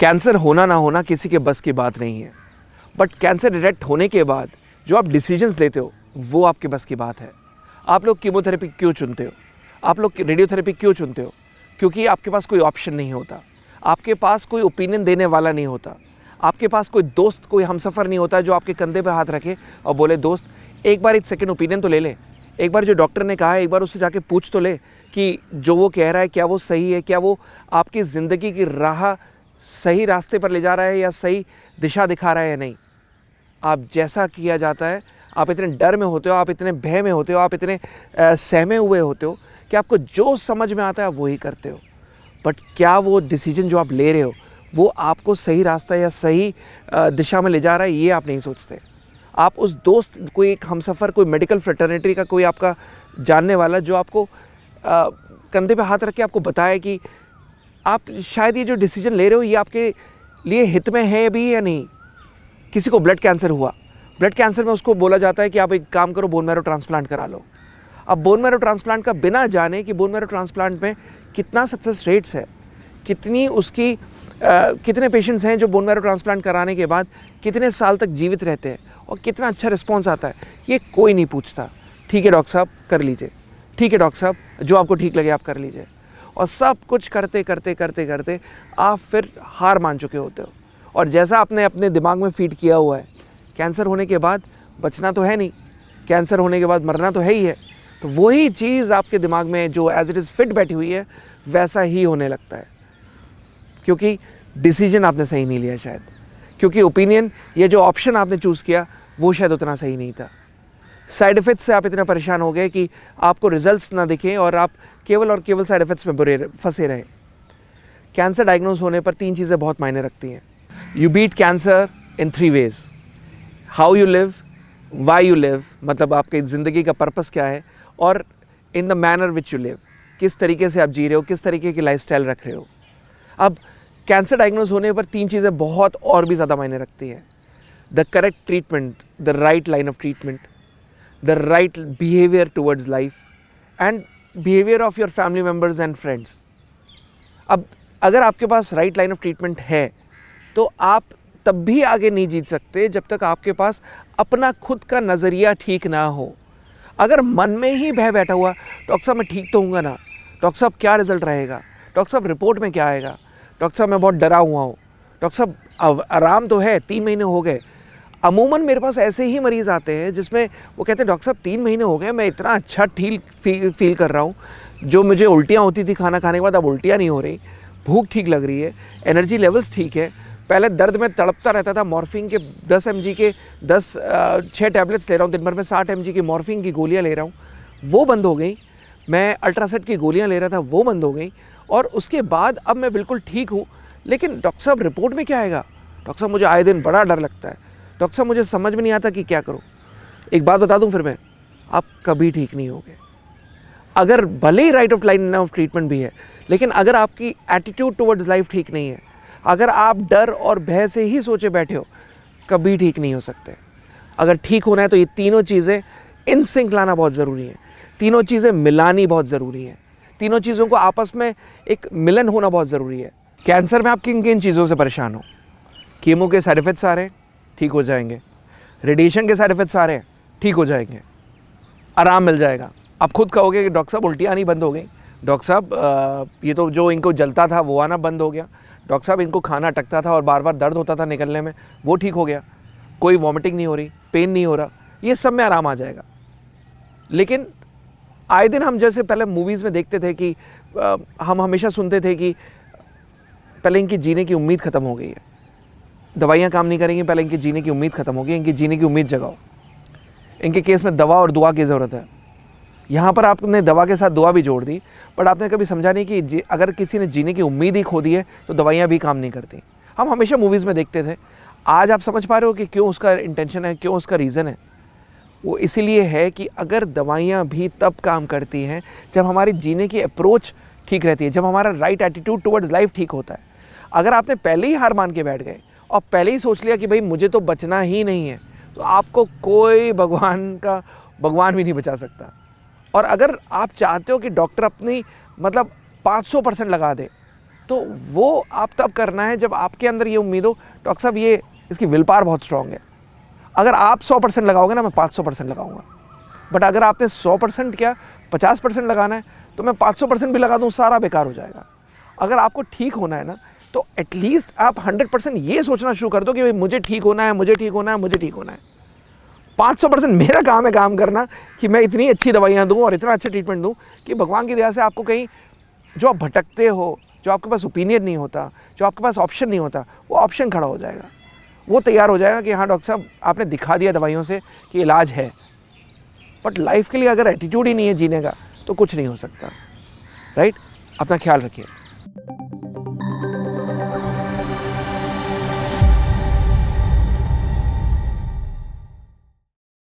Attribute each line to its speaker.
Speaker 1: Cancer होना ना होना किसी के बस की बात नहीं है, बट कैंसर डिटेक्ट होने के बाद जो आप डिसीजंस लेते हो वो आपके बस की बात है। आप लोग कीमोथेरेपी क्यों चुनते हो, आप लोग रेडियोथेरेपी क्यों चुनते हो? क्योंकि आपके पास कोई ऑप्शन नहीं होता, आपके पास कोई ओपिनियन देने वाला नहीं होता, आपके पास कोई दोस्त, कोई हमसफ़र नहीं होता जो आपके कंधे पे हाथ रखे और बोले दोस्त एक बार एक सेकंड ओपिनियन तो ले ले, एक बार जो डॉक्टर ने कहा है एक बार उससे जाके पूछ तो ले कि जो वो कह रहा है क्या वो सही है, क्या वो आपकी ज़िंदगी की राह सही रास्ते पर ले जा रहा है या सही दिशा दिखा रहा है या नहीं। आप जैसा किया जाता है, आप इतने डर में होते हो, आप इतने भय में होते हो, आप इतने सहमे हुए होते हो कि आपको जो समझ में आता है आप वही करते हो। बट क्या वो डिसीजन जो आप ले रहे हो वो आपको सही रास्ता या सही दिशा में ले जा रहा है, ये आप नहीं सोचते। आप उस दोस्त, कोई एक हमसफ़र, कोई मेडिकल फ्रेटर्निटी का कोई आपका जानने वाला जो आपको कंधे पे हाथ रख के आपको बताए कि आप शायद ये जो डिसीजन ले रहे हो ये आपके लिए हित में है भी या नहीं। किसी को ब्लड कैंसर हुआ, ब्लड कैंसर में उसको बोला जाता है कि आप एक काम करो, बोन मैरो ट्रांसप्लांट करा लो। अब बोन मैरो ट्रांसप्लांट का बिना जाने कि बोन मैरो ट्रांसप्लांट में कितना सक्सेस रेट्स है, कितनी उसकी कितने पेशेंट्स हैं जो बोन मैरो ट्रांसप्लांट कराने के बाद कितने साल तक जीवित रहते हैं और कितना अच्छा रिस्पॉन्स आता है, ये कोई नहीं पूछता। ठीक है डॉक्टर साहब कर लीजिए, ठीक है डॉक्टर साहब जो आपको ठीक लगे आप कर लीजिए। और सब कुछ करते करते करते करते आप फिर हार मान चुके होते हो। और जैसा आपने अपने दिमाग में फीड किया हुआ है, कैंसर होने के बाद बचना तो है नहीं, कैंसर होने के बाद मरना तो है ही है, तो वही चीज़ आपके दिमाग में जो एज इट इज़ फिट बैठी हुई है वैसा ही होने लगता है। क्योंकि डिसीजन आपने सही नहीं लिया शायद, क्योंकि ओपिनियन, ये जो ऑप्शन आपने चूज़ किया वो शायद उतना सही नहीं था। साइड इफ़ेक्ट्स से आप इतना परेशान हो गए कि आपको रिजल्ट्स ना दिखें और आप केवल और केवल साइड इफ़ेक्ट्स में फंसे रहे। कैंसर डायग्नोज होने पर 3 चीज़ें बहुत मायने रखती हैं। You beat cancer in 3 ways, how you live, why you live, मतलब आपकी ज़िंदगी का पर्पस क्या है, और in the manner which you live, किस तरीके से आप जी रहे हो, किस तरीके की लाइफस्टाइल रख रहे हो। अब कैंसर डायग्नोज होने पर 3 चीज़ें बहुत और भी ज़्यादा मायने रखती हैं। The correct treatment, the right line of treatment, the right behaviour towards life and behaviour of your family members and friends. अब अगर आपके पास राइट लाइन ऑफ ट्रीटमेंट है तो आप तब भी आगे नहीं जीत सकते जब तक आपके पास अपना खुद का नज़रिया ठीक ना हो। अगर मन में ही भय बैठा हुआ, डॉक्टर साहब मैं ठीक तो हूँगा ना, डॉक्टर साहब क्या रिज़ल्ट रहेगा, डॉक्टर साहब रिपोर्ट में क्या आएगा, डॉक्टर साहब मैं बहुत डरा हुआ हूँ, डॉक्टर साहब आराम तो है, 3 महीने हो गए। अमूमन मेरे पास ऐसे ही मरीज़ आते हैं जिसमें वो कहते हैं डॉक्टर साहब 3 महीने हो गए, मैं इतना अच्छा फील कर रहा हूँ, जो मुझे उल्टियाँ होती थी खाना खाने के बाद अब उल्टियाँ नहीं हो रही, भूख ठीक लग रही है, एनर्जी लेवल्स ठीक है। पहले दर्द में तड़पता रहता था, मॉर्फिन के 10 mg के 6 टैबलेट्स ले रहा हूँ दिन भर में, 60 mg की मॉर्फिन की गोलियाँ ले रहा हूँ, वो बंद हो गई। मैं अल्ट्रासेट की गोलियाँ ले रहा था, वो बंद हो गई। और उसके बाद अब मैं बिल्कुल ठीक हूँ। लेकिन डॉक्टर साहब रिपोर्ट में क्या आएगा, डॉक्टर साहब मुझे आए दिन बड़ा डर लगता है, डॉक्टर साहब मुझे समझ में नहीं आता कि क्या करूँ। एक बात बता दूँ फिर मैं, आप कभी ठीक नहीं होगे। अगर भले ही right of line of treatment भी है, लेकिन अगर आपकी एटीट्यूड टुवर्ड्स लाइफ ठीक नहीं है, अगर आप डर और भय से ही सोचे बैठे हो, कभी ठीक नहीं हो सकते। अगर ठीक होना है तो ये तीनों चीज़ें इन सिंक लाना बहुत ज़रूरी है, तीनों चीज़ें मिलानी बहुत ज़रूरी है, तीनों चीज़ों को आपस में एक मिलन होना बहुत ज़रूरी है। कैंसर में आप किन किन चीज़ों से परेशान हो? कीमो के साइड इफ़ेक्ट्स आ रहे हैं, ठीक हो जाएंगे। रेडिएशन के साइड इफ़ेक्ट्स आ रहे हैं, ठीक हो जाएंगे, आराम मिल जाएगा। आप खुद कहोगे कि डॉक्टर साहब उल्टियाँ आनी बंद हो गई, डॉक्टर साहब ये तो जो इनको जलता था वो आना बंद हो गया, डॉक्टर साहब इनको खाना अटकता था और बार बार दर्द होता था निकलने में, वो ठीक हो गया, कोई वॉमिटिंग नहीं हो रही, पेन नहीं हो रहा, ये सब में आराम आ जाएगा। लेकिन आए दिन हम जैसे पहले मूवीज़ में देखते थे कि हम हमेशा सुनते थे कि पहले इनकी जीने की उम्मीद ख़त्म हो गई है, दवाइयाँ काम नहीं करेंगी, पहले इनकी जीने की उम्मीद ख़त्म हो गई, इनकी जीने की उम्मीद जगाओ। इनके केस में दवा और दुआ की ज़रूरत है। यहाँ पर आपने दवा के साथ दुआ भी जोड़ दी, बट आपने कभी समझा नहीं कि अगर किसी ने जीने की उम्मीद ही खो दी है तो दवाइयाँ भी काम नहीं करती। हम हमेशा मूवीज़ में देखते थे। आज आप समझ पा रहे हो कि क्यों उसका इंटेंशन है, क्यों उसका रीज़न है। वो इसीलिए है कि अगर दवाइयाँ भी तब काम करती हैं जब हमारी जीने की अप्रोच ठीक रहती है, जब हमारा राइट एटीट्यूड टुवर्ड्स लाइफ ठीक होता है। अगर आपने पहले ही हार मान के बैठ गए और पहले ही सोच लिया कि भाई मुझे तो बचना ही नहीं है, तो आपको कोई भगवान भी नहीं बचा सकता। और अगर आप चाहते हो कि डॉक्टर अपनी 500% लगा दे, तो वो आप तब करना है जब आपके अंदर ये उम्मीद हो डॉक्टर साहब ये इसकी विल पावर बहुत स्ट्रांग है। अगर आप 100% लगाओगे ना, मैं 500% लगाऊंगा। बट अगर आपने 100% क्या 50% लगाना है तो मैं 500% भी लगा दूं, सारा बेकार हो जाएगा। अगर आपको ठीक होना है ना तो एटलीस्ट आप 100% ये सोचना शुरू कर दो कि भाई मुझे ठीक होना है, मुझे ठीक होना है, मुझे ठीक होना है। 500% मेरा काम है काम करना कि मैं इतनी अच्छी दवाइयाँ दूँ और इतना अच्छा ट्रीटमेंट दूँ कि भगवान की दया से आपको कहीं जो आप भटकते हो, जो आपके पास ओपिनियन नहीं होता, जो आपके पास ऑप्शन नहीं होता, वो ऑप्शन खड़ा हो जाएगा, वो तैयार हो जाएगा कि हाँ डॉक्टर साहब आपने दिखा दिया दवाइयों से कि इलाज है। बट लाइफ के लिए अगर एटीट्यूड ही नहीं है जीने का तो कुछ नहीं हो सकता। राइट? अपना ख्याल रखिए।